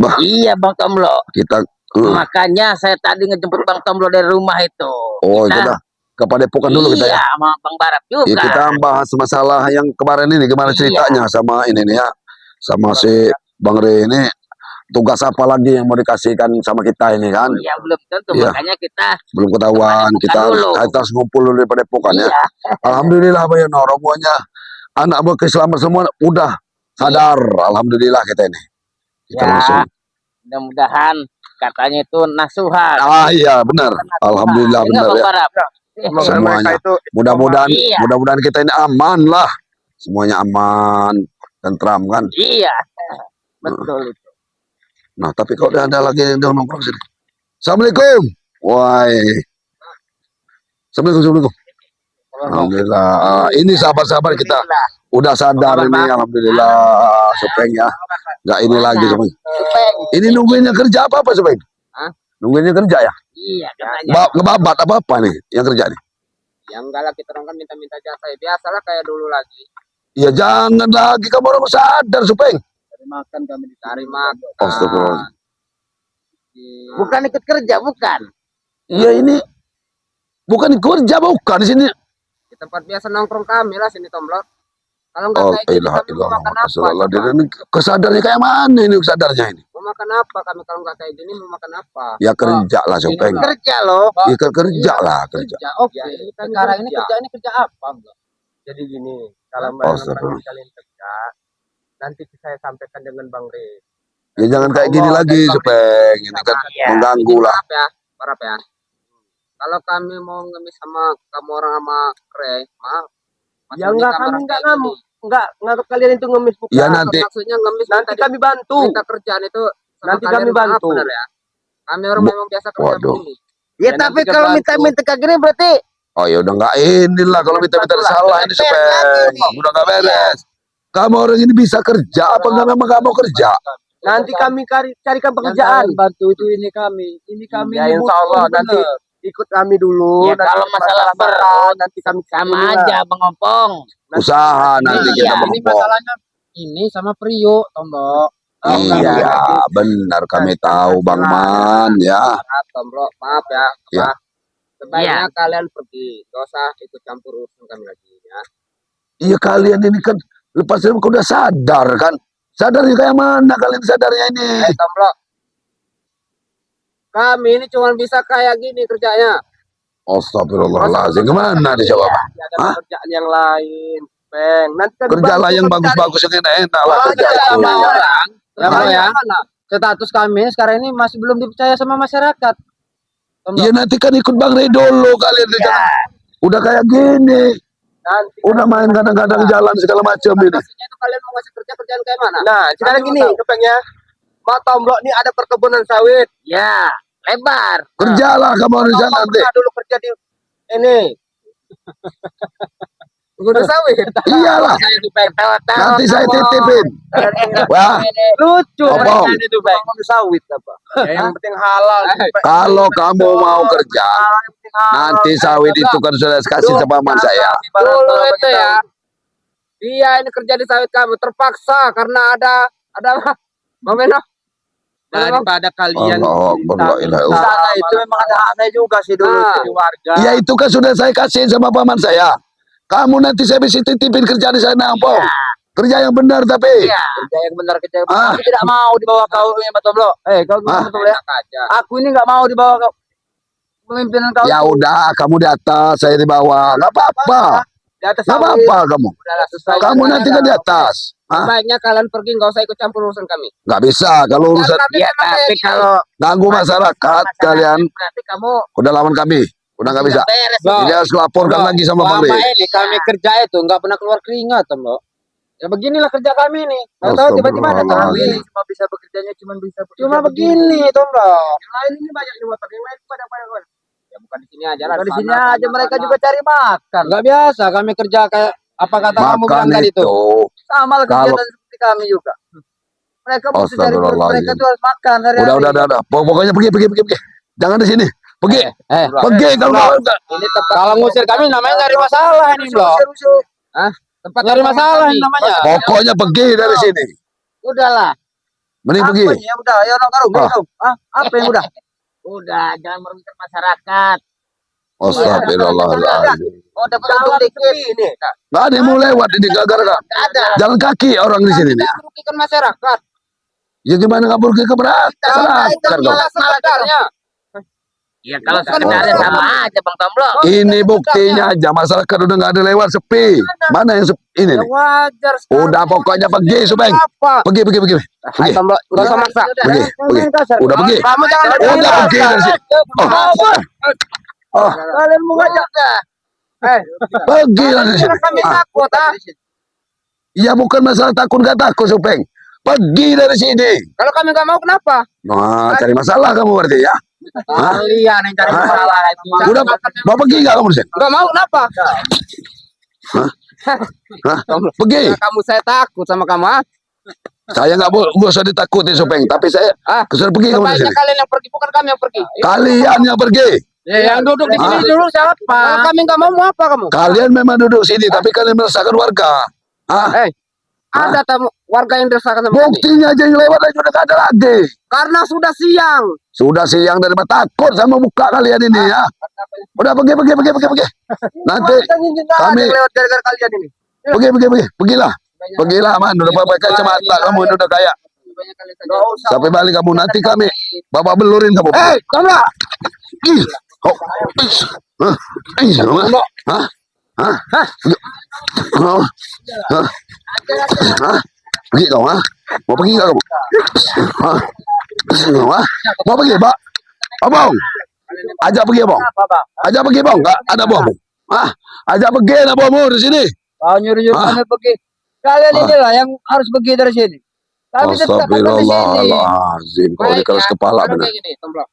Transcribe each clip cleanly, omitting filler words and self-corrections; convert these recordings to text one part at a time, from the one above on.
Bah, Iya Bang Tomlo. kita Makanya saya tadi ngejemput Bang Tomlo dari rumah itu. oh Kita, kita ke Padepokan dulu kita ya. iya, sama Bang Barat juga. Ya, kita bahas masalah yang kemarin ini gimana Iya. ceritanya sama ini nih ya. Sama si Bang Re ini tugas apa lagi yang mau dikasihkan sama kita ini kan? Iya belum tentu, Iya. makanya kita Belum ketahuan, Padepokan kita dulu. harus ngumpul dulu di Padepokan ya. Iya. Alhamdulillah Bayan rombongannya anak berkeislaman semua udah sadar. Alhamdulillah kita ini. Kita Ya, langsung. mudah-mudahan katanya itu nasuhan. Ah iya benar. Alhamdulillah Enggak, benar Bang ya. Barat. Semuanya. itu Mudah-mudahan Iya. mudah-mudahan kita ini aman lah. Semuanya aman, tentram kan. Iya. Betul itu. Nah, tapi kalau ada lagi yang nongkrong sini. Assalamualaikum. Wah. Assalamualaikum. Alhamdulillah. Ini sahabat-sahabat kita udah sadar ini, alhamdulillah. Supeng ya. Enggak ini lagi Supeng. Ini nungguinnya kerja apa Supeng? Hah? Nungguinnya kerja ya? Iya, katanya. Ngebabat apa nih yang kerja nih? Ya enggak lah, kita orang kan minta-minta jasa ya. Biasalah kayak dulu lagi. Ya jangan lagi kamu orang sadar Supeng. Cari makan kami dicari makan. Astagfirullah. Bukan ikut kerja, bukan. Iya ini bukan kerja bukan di sini. Di tempat biasa nongkrong kami lah sini Tomblok. Kalau enggak Oh, kayak gini ilah kami mau makan apa? Rasulullah. coba? Ini kesadarnya kayak mana ini kesadarnya ini? Mau makan apa kami kalau enggak kayak gini mau makan apa? Ya kerja lah Supeng. Kerja loh. Ya kerja lah kerja. Oke. Ya, ini kan sekarang ini kerja. kerjaan kerja apa, Bang? Jadi gini, kalau Astagfirullah. kalian kerja, nanti saya sampaikan dengan Bang Re. Ya jangan kayak gini lagi Supeng. Ini kan Iya. mengganggu lah. Maaf ya. Kalau kami mau ngemis sama kamu orang sama Kre, maaf. Ya enggak, kami enggak nganggap kalian itu ngemis bukan. Ya nanti Maksudnya ngemis Nanti kami bantu. minta kerjaan itu sama Nanti kalian, kami maaf, bantu. benar ya. Kami orang memang biasa kerja Waduh. begini. Ya, Ya, tapi nanti kalau kita minta-minta kayak gini berarti oh ya udah nggak inilah kalau minta-minta salah ini Supeng. Udah nggak beres. Kamu orang ini bisa kerja apa nggak memang nggak mau kerja? Nanti kami carikan pekerjaan. Bantu itu ini kami. Ini kami Ya insya Allah nanti ikut kami dulu. ya nanti kalau masalah makan, nanti kami sama juga. aja Bang Opong. Usaha nanti Iya, kita ini mengumpul. masalahnya ini sama Prio, Tombok. Iya benar kami tahu Bang Man ya. Tombok, maaf ya. Ya. Sebaiknya kalian pergi, gak usah ikut campur urusan kami lagi ya. Iya kalian ini kan lepas itu udah sadar kan? Sadarnya kayak mana kalian sadarnya ini? Tombok. Kami ini cuma bisa kayak gini kerjanya. Astagfirullahaladzim. Gimana dijawab? Ada Hah? pekerjaan yang lain. Bang, nanti kami Kerja lah bantu yang kami bagus-bagus yang enak-enak lah Oh, kerja kerja itu. sama orang. Ya, Bang, ya. Status kami sekarang ini masih belum dipercaya sama masyarakat. Iya nanti kan ikut Bang Rey dulu kalian jangan udah kayak gini. Nanti Udah main kadang-kadang jalan segala macam ini. Maksudnya itu kalian mau ngasih kerjaan kayak mana? Nah, sekarang gini, Bang ya. Mak Tomblok ini ada perkebunan sawit. Ya, lebar. Kerjalah kamu di sana Tomblok nanti. pernah dulu kerja di ini. Guna sawit. Iyalah. Nanti saya titipin. Wah, Lucu. Opong. Kerjaan itu, Bang. Sawit apa? Yang penting halal. Kalau kamu mau kerja, nanti sawit itu kan sudah kasih sama paman saya. Dulu itu ya. Iya ini kerja di sawit kamu terpaksa karena ada Bang Beno. Daripada kalian Allah Akbar, la ilaha illallah. sana itu memang ada hak saya juga sih dulu Ah. jadi warga. Ya itu kan sudah saya kasih sama paman saya. Kamu nanti saya bisa titipin kerja di sana, Opong. Kerja yang benar tapi. Iya. Kerja yang benar kerja. Ah. Aku tidak mau dibawa kau ini Pak Tomlo. Kau Ah. betul ya. Aku ini nggak mau dibawa kau pemimpinan kau. Ya udah, kamu di atas, saya di bawah. Gak apa-apa. Di atas Gak sawit. apa-apa kamu. Udahlah, selesai. Kamu nanti kan di atas. Hah? Sebaiknya kalian pergi nggak usah ikut campur urusan kami. Gak bisa kalau urusan Ya, tapi kalau ganggu masyarakat kalian. berarti kamu Udah lawan kami. Udah gak bisa. beres. Bang. Jadi harus laporkan lagi sama Bang Selama Rey. ini kami kerja itu nggak pernah keluar keringat, Tomlo. Ya beginilah kerja kami nih. Nggak tahu tiba-tiba ada kami Astagfirullahaladzim. cuma bisa bekerjanya cuma begini, Tomlo. Yang lain ini banyak di motor, yang lain pada. Ya bukan di sini aja lah. Bukan di sini aja mereka juga cari makan. Nggak biasa kami kerja kayak apa kata kamu bilang Makan tadi itu. tuh. Sama lah Kalau- kegiatan seperti kami juga. Mereka mesti cari perut, Astagfirullahaladzim. mereka tuh harus makan hari-hari. Udah. Pokoknya pergi. Jangan di sini. Pergi. Pergi kalau mau. Ini tempat kalau ngusir kami namanya nyari masalah ini, Bro. Tempat Nyari masalah ini namanya. Pokoknya pergi dari sini. Udahlah. Mending pergi. Apa ya udah, ya orang karung Ah. gitu. Apa yang udah? Udah, jangan merugikan masyarakat. Astagfirullahaladzim. Oh, dapat untung dikit ini. Nggak ada yang mau lewat ini gara-gara Ada. jalan kaki orang di sini nih. Merugikan masyarakat. Ya gimana nggak pergi ke masyarakat kau? Malah sekedarnya. Ya kalau sekedarnya sama aja Bang Tomblo. Ini buktinya aja masyarakat udah nggak ada lewat sepi. Mana yang sepi? Ini Ya nih. wajar. Udah pokoknya pergi Supeng. Apa? Pergi. Hai Tomblo, enggak usah maksa. Pergi. Udah pergi. Kamu jangan Udah pergi dari sini. Oh, Kalian mau ngajak pergi dari sini. Kami takut ah. Ya bukan masalah takut nggak takut Supeng. Pergi dari sini. Kalau kami nggak mau kenapa? Nah, cari masalah kamu berarti ya. Hah? kalian yang cari Hah? masalah itu. Udah mau pergi nggak kamu di sini? Nggak mau kenapa? Hah? Pergi. Ya, kamu saya takut sama kamu ah. Saya nggak usah ditakuti Supeng, tapi saya kesuruh pergi kamu dari Sebaiknya sini. kalian yang pergi, bukan kami yang pergi. Kalian yang pergi. Ya, yang duduk di sini Ah. dulu siapa? Kalau kami nggak mau apa kamu? Kalian memang duduk sini, tapi kalian merasakan warga. Hah? Ada tamu warga yang dirasakan sama kami. Buktinya aja yang lewat aja udah nggak ada lagi. Karena sudah siang. Sudah siang dari takut sama muka kalian ini ya. Udah pergi. Nanti kami lewat gara-gara kalian ini. pergi. Pergilah man, udah pakai kacamata kamu ini udah kayak. Sampai balik kamu nanti kami bapak belurin kamu. Kamu Ih, oh, ih, hah, ih, hah, hah, hah, oh, hah, hah, pergi kau, hah, mau pergi nggak kamu, hah, hah, mau pergi, Pak, abang, ajak pergi abang, nggak ada abangmu, hah, ajak pergi abangmu di sini, Kau nyuruh-nyuruh Ah. kami pergi. Kalian inilah yang harus pergi dari sini. Kami tetap akan di sini. Astagfirullahaladzim, kau ini keras kepala Kalau benar. kayak gini, Tomblo.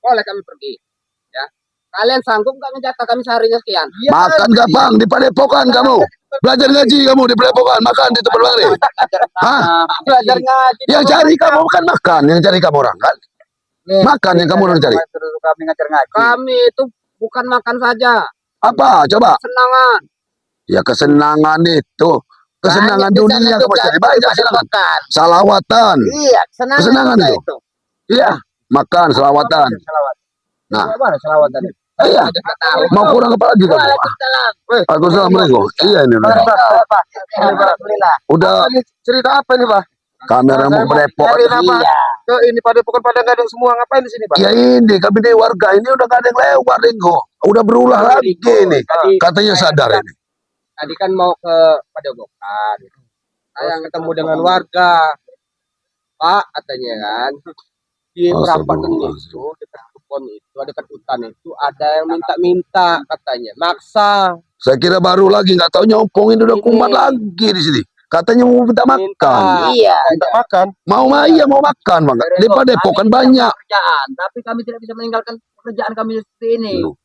Boleh kami pergi. Ya. Kalian sanggup nggak menjatah kami seharinya sekian? Makan gampang di padepokan kamu, belajar ngaji kamu di padepokan, makan di tempat bangri, hah? Belajar ngaji. Yang cari kamu bukan makan, yang cari kamu orang kan? Makan yang kamu orang cari. Kami ngajar ngaji. Kami itu bukan makan saja, Apa? Coba. senangan. Ya kesenangan itu. Kesenangan dunia kamu cari. Banyak kesenangan. Salawatan. Iya, Kesenangan itu. Iya. Makan, salawatan. Nah. Mana selawatan? Iya. Mau kurang apa lagi kamu? Assalamualaikum. Iya ini. Alhamdulillah. Udah Cerita apa ini, Pak? kamera mau berepot. Iya. Ke ini pada bukan pada gading semua ngapain di sini, Pak? Ya ini kami di warga ini udah gak ada yang lewat Ringo. Udah berulah lagi ini. Katanya sadar ini. Tadi kan mau ke Padepokan. Saya ketemu dengan warga. Pak, katanya kan. Di perapatan itu, dekat kebun itu, dekat hutan itu, ada yang minta-minta katanya. Maksa. Saya kira baru lagi nggak tahu nyompong ini udah kumat lagi di sini. Katanya mau minta makan. Iya. Minta makan. Iya mau makan bang. Di Padepokan banyak. Pekerjaan, tapi kami tidak bisa meninggalkan pekerjaan kami seperti ini. Loh.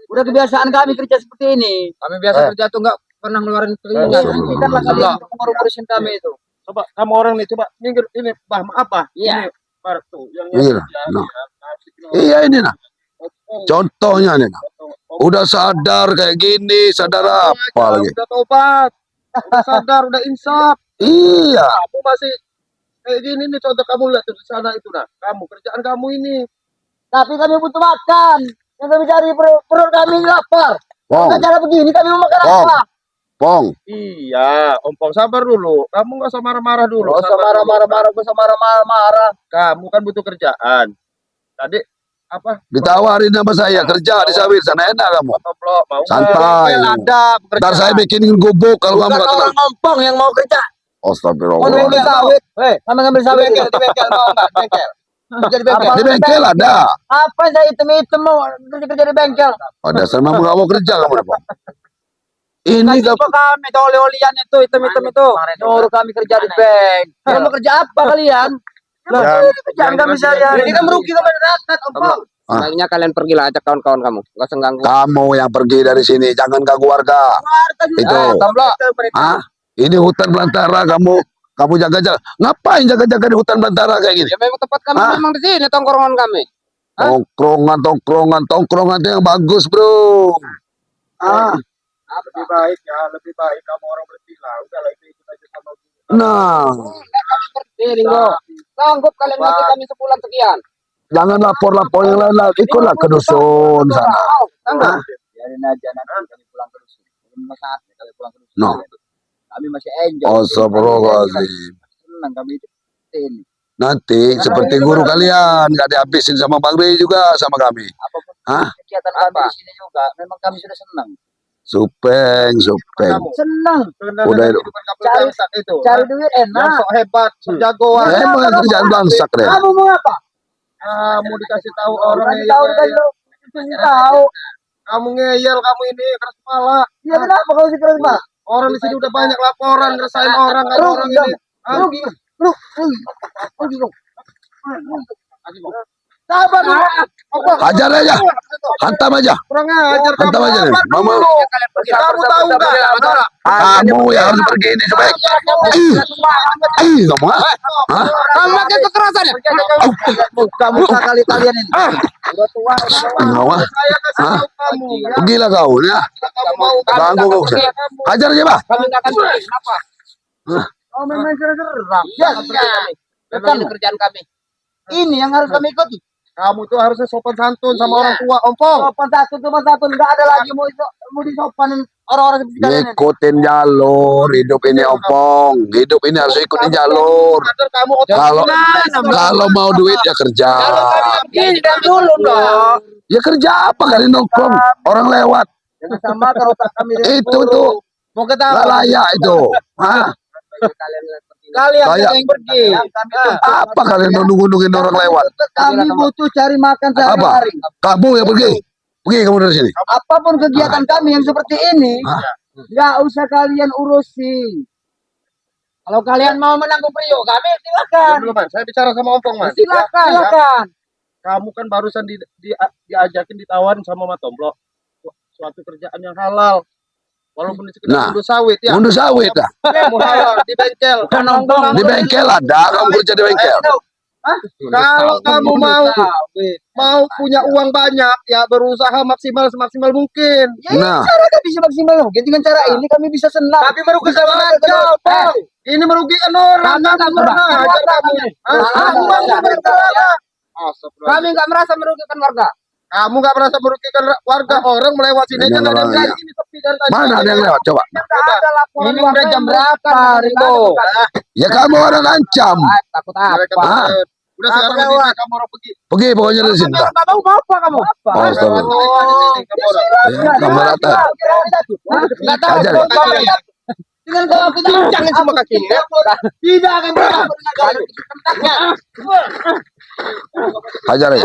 Udah kebiasaan kami kerja seperti ini. Kami biasa kerja tuh nggak pernah ngeluarin keringat. Buktikanlah kalian mengurusin kami itu. Coba kamu orang nih coba minggir ini bah maaf bah Iya. ini Bar, tuh yang Iya, nah. Iya ini nah. Contohnya nih. Nah. Udah sadar kayak gini, sadar apa lagi? udah tobat udah sadar udah insaf Iya. kamu masih kayak gini nih contoh kamu lihat tuh di sana itu nah kamu kerjaan kamu ini Tapi kami butuh makan. Yang kami cari perut kami lapar. Pong, Kalau cara begini kami mau makan Pong. apa? Pong. iya ompong sabar dulu kamu nggak usah marah-marah dulu Gak usah sabar dulu. marah-marah, gak usah marah-marah. kamu kan butuh kerjaan tadi apa Ditawarin sama saya kerja di sawit sana enak kamu. Tomblo mau nggak? Santai. ada Ntar pekerjaan saya bikinin gubuk kalau kamu Bukan nggak orang tenang. ngompong yang mau kerja. Astagfirullah. Ngambil sawit. Kami ngambil di sawit. bengkel mau nggak di bengkel kerja di bengkel Di bengkel ada. Apa saya hitam-hitam mau kerja di bengkel? Ada sama nggak mau kerja kamu Pong. Ini Kasih kamu. kok kami tuh oli-olian itu hitam-hitam itu. Nyuruh kami kerja di bengkel. Mau kerja apa kalian? Kerjaan kami saya. Ini kan merugi ke masyarakat, Om. Sebaiknya kalian pergilah ajak kawan-kawan kamu. Nggak usah ganggu. Kamu yang pergi dari sini, jangan ganggu warga. Itu. Tomblo. Ah, ini hutan belantara kamu jaga-jaga. Ngapain jaga-jaga di hutan belantara kayak gini? Ya memang tempat kami Ah. memang di sini tongkrongan kami. Tongkrongan itu yang bagus, bro. Ah, lebih baik ya lebih baik kamu orang bertilah udahlah itu ikut aja sama Nah, Sanggup kalian mati kami sebulan sekian. jangan lapor-lapor yang lain lagi. Ikutlah ke dusun sana. Hah? Biarin aja nanti kami pulang ke dusun. Belum saatnya kami pulang ke dusun. No. Kami masih enjoy. Astagfirullahaladzim. Senang kami itu. Ini. Nanti seperti guru kalian nggak dihabisin sama Bang Rey juga sama kami. Apapun Hah? kegiatan kami di sini juga, memang kami sudah senang. Supeng. Senang. Udah itu. Cari itu. Cari duit Yang enak. sok hebat, sok jagoan. Emang kerjaan bangsak deh. Kamu mau apa? Kamu dikasih tahu orang Orang yang tahu kan lu. Tahu. kamu ngeyel, kamu ini keras kepala. Iya kenapa kalau si keras Pak? Orang di sini udah banyak laporan ngerasain orang kan orang Rugi dong. ini. Hah? Rugi dong. Sabar dulu. Hajar aja. Hantam aja. Kurang ajar Hantam aja nih. Mama. Kamu tahu nggak? Kamu yang harus pergi ini Supeng. Kamu. Hah? Kamu pakai kekerasan ya? Kamu sekali kalian ini. Udah tua. Kamu. Saya kasih Hah? tahu kamu. Ya. Pergilah kau ya. Kamu mau Ganggu kau sih. Hajar aja, Pak. Kami nggak akan pergi. Kenapa? Oh memang serang. Ya, memang ini kerjaan kami. Ini yang harus kami ikuti. Kamu tuh harusnya sopan santun sama orang tua, ompong. Sopan satu cuma satu, nggak ada lagi mau disopanin orang-orang seperti kalian ini. Ikutin jalur hidup ini Opong. Hidup ini harus ikutin jalur. Kamu Kalau mau duit ya kerja. pindah dulu dong. Ya kerja apa kali nongkrong orang lewat. Jangan sama kalau tak kami Itu tuh Mau ke nggak layak itu. Hah? Kalian Kayak- yang pergi. Apa kalian nunggu-nungguin orang lewat? Kami butuh cari makan Apa? sehari-hari. Kamu yang pergi. Pergi kamu dari sini. Apapun kegiatan kami yang seperti ini, nggak usah kalian urusi. Kalau kalian mau menanggung Priok kami, silakan. Belum, Mas. Saya bicara sama ompong, Mas. Silakan. Kamu kan barusan diajakin ditawarin sama Matomblo suatu kerjaan yang halal. Walaupun di sekitar Nah. mundur sawit ya. Mundur sawit dah. Kamu halal di bengkel. Di bengkel ada. Kamu kerja di bengkel. Kalau kamu mau punya uang banyak ya berusaha semaksimal mungkin. Nah, Cara kami bisa maksimal mungkin dengan cara ini kami bisa senang. Tapi merugikan warga, Bang. Ini merugikan orang. Kamu pernah ajar kamu. Kami nggak merasa merugikan warga. Kamu nggak merasa merugikan warga, orang melewat sini Ini aja nggak ada yang orangnya. berani, ini sepi dari tadi. mana ada yang lewat? Coba. Ada laporan Ini udah jam berapa, Riko? Ya kamu orang ancam. Takut Mereka apa? takut. Udah sekarang ini kamu orang pergi. Pergi pokoknya dari sini. Dah. Kamu mau apa kamu? Oh, astagfirullah. Ya, kamu rata. Nggak tahu. Ajar. Dengan kalau aku Jangan semua kaki ini. tidak akan pernah. Hajar aja.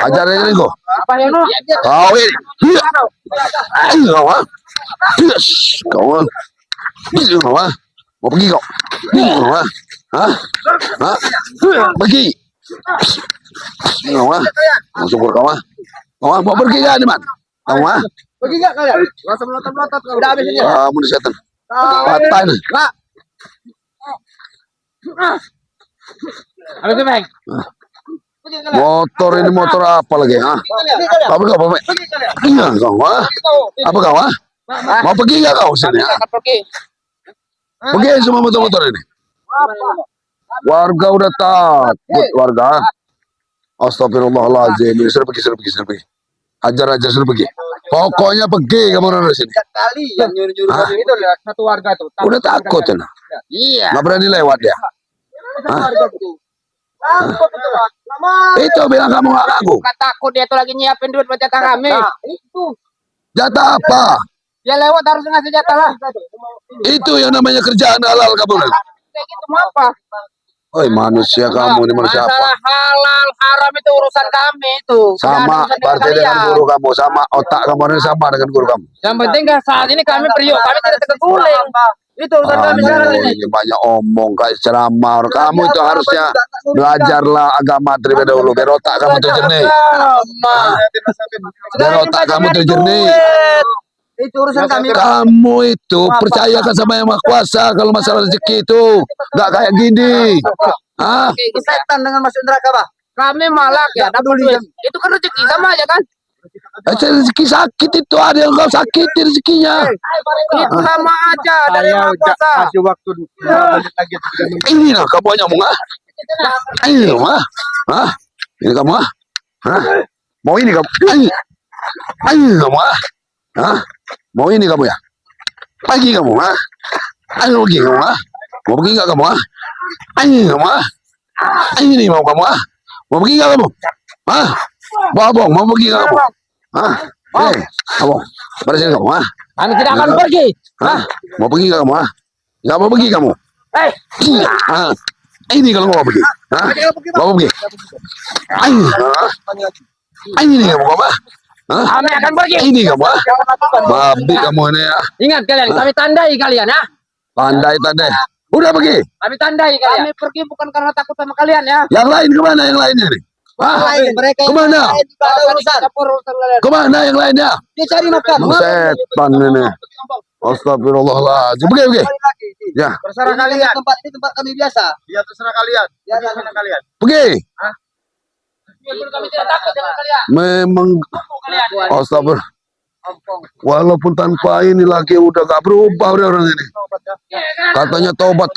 Hajar aja nih kau. Apa yang no? Kau ini. Iya. Kau ah. Yes. Kau ah. Kau ah. Mau pergi kau? Kau ah. Hah? Hah? Pergi. Kau ah. Mau syukur kau ah. Kau ah. Mau pergi kan, Man? Kau ah. Pergi nggak kalian? Nggak usah melotot-melotot. Udah habis ini. Kamu di setan. Patah nih. Habis itu, Bang. Motor ini motor apa lagi? Hah? Apa kau apa? Iya kau ah. Apa kau ah? Mau pergi nggak kau sini? Ah? Pergi semua motor-motor ini. Warga udah takut warga. Astagfirullahaladzim. Suruh pergi, suruh pergi, suruh pergi. Ajar aja suruh pergi. Pokoknya pergi kamu dari sini. Kali yang nyuruh-nyuruh Hah? itu lihat satu warga tuh. Udah takut ya. Iya. Nggak berani lewat dia. Hah? Itu bilang kamu nggak ngaku. Bukan takut dia tuh lagi nyiapin duit buat jatah kami. Jatah apa? Ya lewat harus ngasih jatah lah. Itu yang namanya kerjaan halal kamu. Kayak gitu mau apa? Oi manusia kamu ini manusia apa? Masalah halal haram itu urusan kami itu. Sama berarti dengan guru kamu, sama otak kamu ini sama dengan guru kamu. Yang penting saat ini kami Priok, kami tidak terguling. Itu urusan kami sekarang ini. Ini banyak omong kayak ceramah. Kamu itu harusnya belajarlah agama terlebih dahulu biar otak kamu tuh jernih. Biar otak kamu tuh jernih. Itu urusan kami. Kamu itu percayakan sama yang Maha Kuasa kalau masalah rezeki itu nggak kayak gini. Hah? Setan dengan masuk neraka, Pak. Kami malah ya dapat duit. Itu kan rezeki sama aja kan? Cari rezeki sakit itu, ada yang kau sakiti rezekinya. Itu sama aja dari Saya puasa. kasih waktu 5 menit lagi 3 menit. Ini lah kamu nyamuk ah. Ini mah. Hah? Ini kamu ah. Hah? Mau ini kamu? Ini kamu ah. Hah? Mau ini kamu ya? Pergi kamu ah. Ayo pergi kamu ah. Mau pergi enggak kamu ah? Ini kamu ah. Ini mau kamu ah. Mau pergi enggak kamu? Hah? Abang, mau pergi enggak kamu? Hah? Abang, pada sini kamu ah. Kami tidak akan pergi. Hah? Mau pergi enggak kamu ah? Enggak mau pergi kamu? Hei, Ah, ini kalau mau pergi. Hah? Mau pergi? Ini kamu apa? Hah? kami akan pergi. Ini kamu ah? Babi kamu ini ya. Ingat kalian, kami tandai kalian ya. Pandai-pandai. Udah pergi. Kami tandai kalian. Kami pergi bukan karena takut sama kalian ya. Yang lain kemana yang lainnya nih? Hah? Mereka Kemana? ada urusan. Kemana yang lainnya? Dia cari makan. Setan ini. Astagfirullahaladzim. Pergi. Ya, Terserah kalian. Tempat ini tempat kami biasa. Ya terserah kalian. Ya, Terserah kalian. pergi. Kami tidak takut dengan kalian. Memang Kalian. astagfirullah. Walaupun tanpa ini lagi udah gak berubah udah orang ini. Katanya tobat